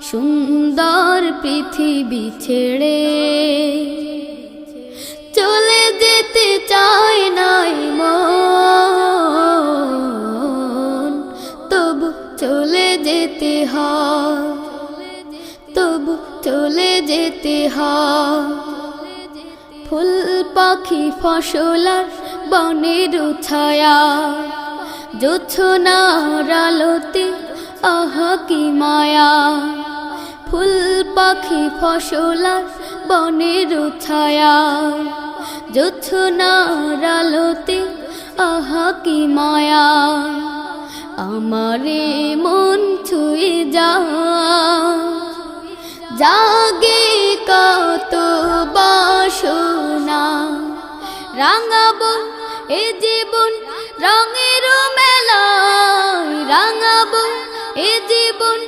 সুন্দর পৃথিবী ছেড়ে চলে যেতে চায় নাই মন, তবু চলে যেতে হয়, তবু চলে যেতে হয়। ফুল পাখি ফসলার বনের ছায়া, জোছনার আলোতে আহা কি মায়া। ফুল পাখি ফসলার বনের ছায়া, জোছনার আলোতে আহা কি মায়া। আমারে মন ছুঁয়ে জাগে কত বাসনা, রাঙাবো এ জীবন রঙের মেলায়, রাঙাবো এ জীবন